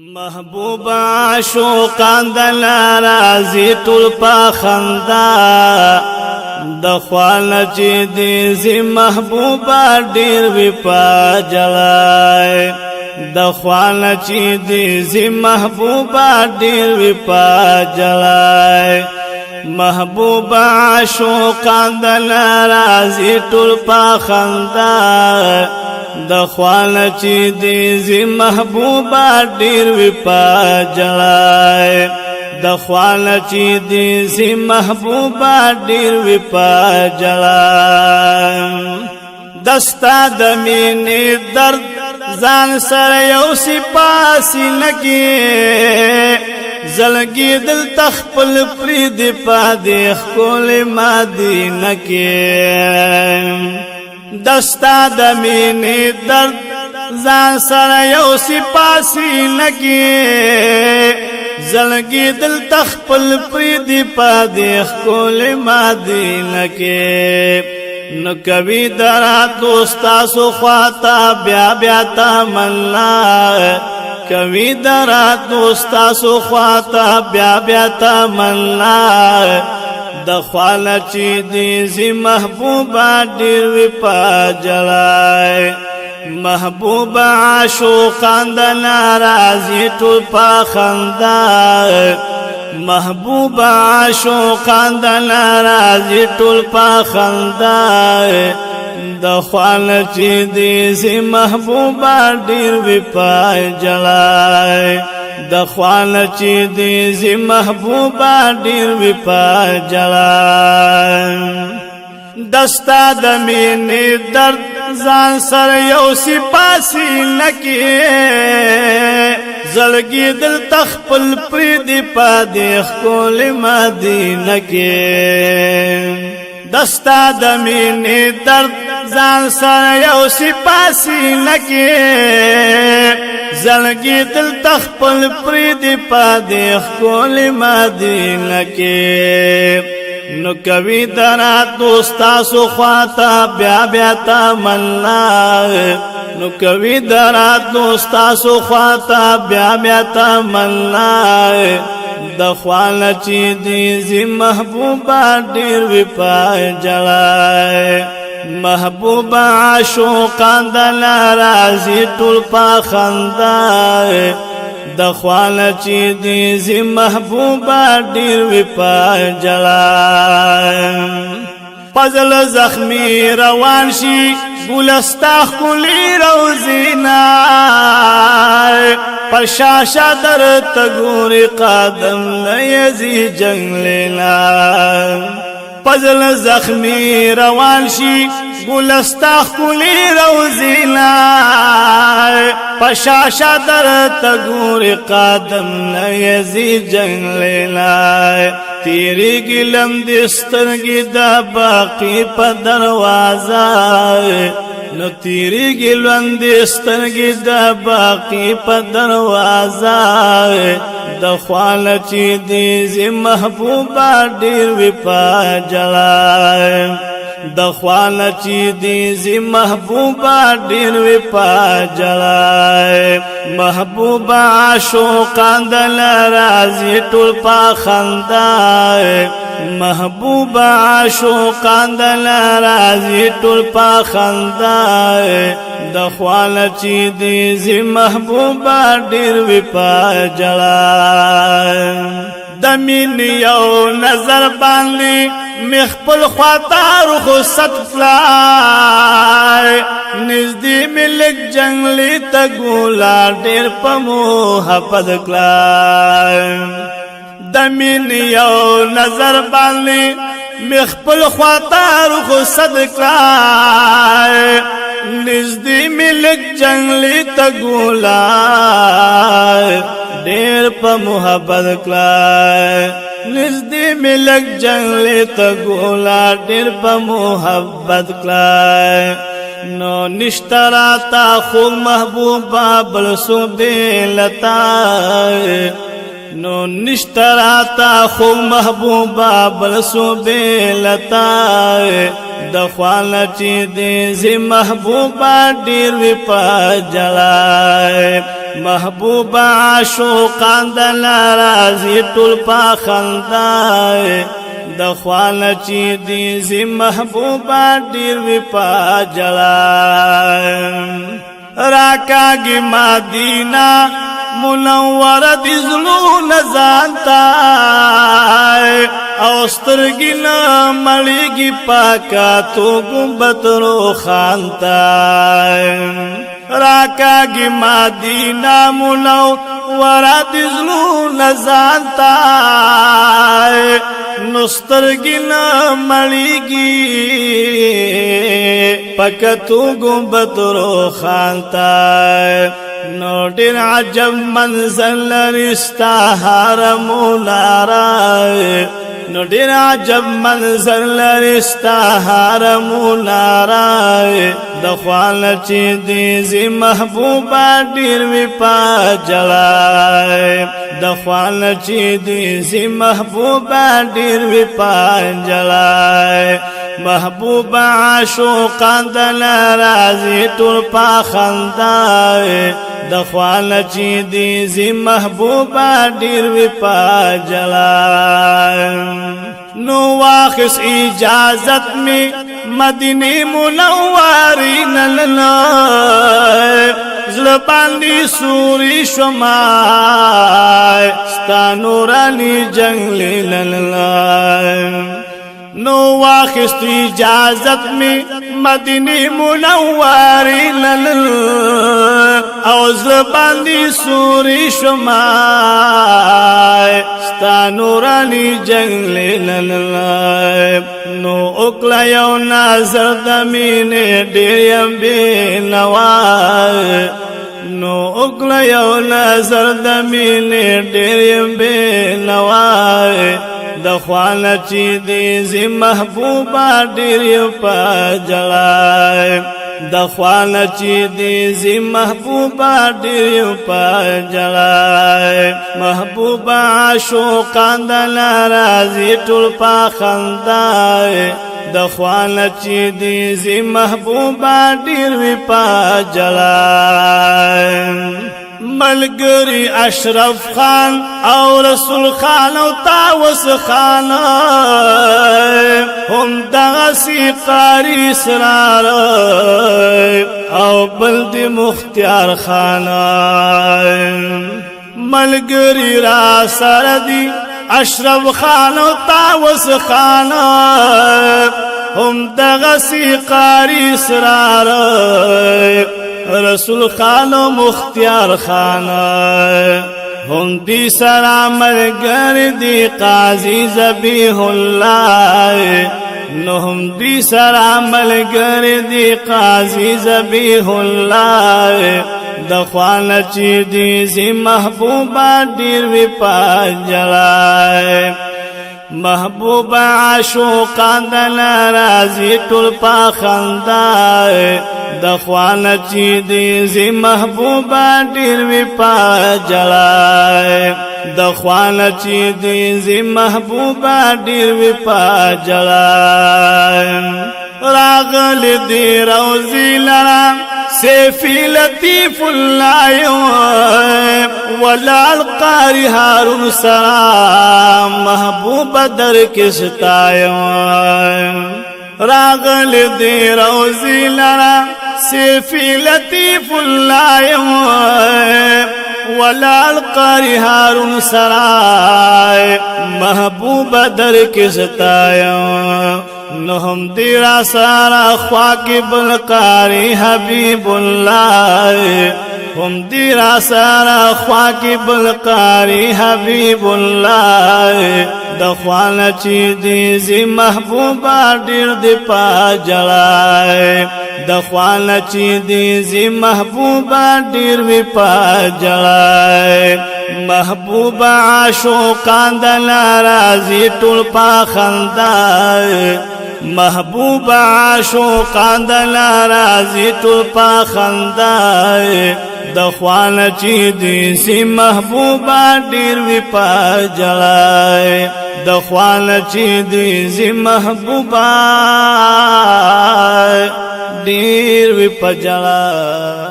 محبوب عاشقان دل رازی ټول په خندا د خوانه چې دې زی محبوب ډیر وی په جلای د خوانه چې دې زی محبوب ډیر وی په جلای محبوب عاشقان دل رازی ټول په خندا د خوانه چې دې زی محبوب ډیر وی په جلای د خوانه چې دې زی محبوب ډیر وی په جلای دستا د مینې درد ځان سره یو سپاسی لګي زلګي دل تخپل پرید پادې خپل مدینه کې دستا د مینې درد ځان سره یو سپاسی لګي زلګي دل تخپل پریدي پادې خپل مدینه کې نو کوي درا دوستا سو خواتا بیا بیا تمنا کوي درا دوستا سو خواتا بیا بیا تمنا د خواله چې دې زی محبوب ډیر وی په جلای محبوب عاشقان د ناراضی ټول په خندا محبوب عاشقان د ناراضی ټول په خندا د خواله چې دې زی محبوب ډیر وی په جلای د خوانه چې دې زی محبوب ډیر وی په جلای دستا د مینې درد ځان سره یو سپاسی لګي زلګي دل تخپل پریدي پادې خپل مدینه کې دستا د مینې درد ځان سره یو سپاسی لګي زلګي دل تخپل پریدي پادې خپل مدینه کې نو کوي درا دوستا سو خواتا بیا بیا تمنا نو کوي درا دوستا سو خواتا بیا بیا تمنا د خوانه چې دې زی محبوب ډیر وی په جلای محبوب عاشقان د ناراضی ټول په خندا د خوانه چې دې زی محبوب ډیر وی په جلای فضل زخمی روان شي ګلستا خلی روزینا پشاشا در تګور قدم لیزی جنگ لینا فضل زخمی روان شي ګلستا خلی روزینا پشاشا در تګور قدم لیزی جنگ لینا تیری گلم دسترگی دا باقی پا دروازہ نو تیری گلم دسترگی دا باقی پا دروازہ د خوانه چې دې زی محبوب ډیر وی په جلای د خوانه چې دې زی محبوب ډیر وی په جلای محبوب عاشقان د ناراضی ټول په خندا محبوب عاشقان د ناراضی ټول په خندا د خوانه چې دې زی محبوب ډیر وی په جلای د مين یو نظر باندې مخپل خاطر خو ستفلای نزدې ملک جنگلی ته ګولا ډېر په محبت کلای د مين یو نظر باندې مخپل خاطر خو ستفلای نزدې ملک جنگلی ته ګولا ډېر په محبت کلای نزدې ملک جنگلی ته ګولا ډېر په محبت کلای نو نشترا تا خو محبوبا بل سو دلتا نو نشترا تا خو محبوبا بل سو دلتا د خوانه چې دې زی محبوبا ډیر وی په جلای محبوب عاشقان دل راضی ټول په خندا د خوانه چې دی زی محبوب ډیر وی په جلا راکاږي مدینه منوره د زلون زانتا او سترګې نه مړېږي پاکه تو ګمبد روښانتا راکاږي مدینه منوره د زلون زانتا نو سترګې نه مړېږي پاکه تو ګمبد روښانتا نو ډېر عجب منظر لري ستا حرمونه رای نو ډېر عجب منظر لري ستا حرمونه رای د خوانه چې دی زی محبوبه ډېر وي په جلای د خوانه چې دی زی محبوبه ډېر وي په جلای محبوب عاشقان دل راضی ټول په خندا د خوانه چې دی زی محبوب ډیر وی په جلا نو واخص اجازت می مدینه منوره نللا زړه باندې سوري شما ستا نورانی جنگلی نللا نو واخست اجازت می مدینه منوره لل او زباندی سوری شما ستا نورانی جنگلی لل نو اکلا یو نظر دمینه دیریم بی نوای نو اکلا یو نظر دمینه دیریم بی نوای د خوانه چې دی زی محبوبه ډیر یو په جلای د خوانه چې دی زی محبوبه ډیر یو په جلای محبوبه عاشقان دل راضی ټول په خندا د خوانه چې دی زی محبوبه ډیر وی په جلای ملګری اشرف خان او رسول خان او تاوس خان هم دغسی قاری اسرار او بلد مختیار خان ملګری را سره دی اشرف خان او تاوس خان هم دغسی قاری اسرار رسول خان و مختیار خان هم دی سرا ملگر دی قاضی زبیح اللہ نو هم دی سرا ملگر دی قاضی زبیح اللہ د خوانه چې دی زی محبوبه ډیر وی په جلای محبوب عاشقان دل راضی ټول په خندا د خوانه چې دی زی محبوبه ډیر وی په جلای د خوانه چې دی زی محبوبه ډیر وی په جلای راغل دی روزی لرا سیفی لطیف اللہ ولال قاری حارون سرام محبوب در کشتایم راغل دی روزی لرا سیفی لطیف اللہ ولال قاری حارون سرائے محبوب در کشتایم نو هم دی را سارا خواقب القاری حبیب اللہ هم دی را سارا خواقب القاری حبیب اللہ د خوانه چې دی زی محبوبه ډیر دی په جلای د خوانه چې دی زی محبوبه ډیر وی په جلای محبوب عاشقان دل راضی ټول په خندا محبوب عاشقان دل راضی ټول په خندا د خوانه چې دی زی محبوبه ډیر وی په جلای د خوانه چې دی زی محبوبه ډیر وی په جلای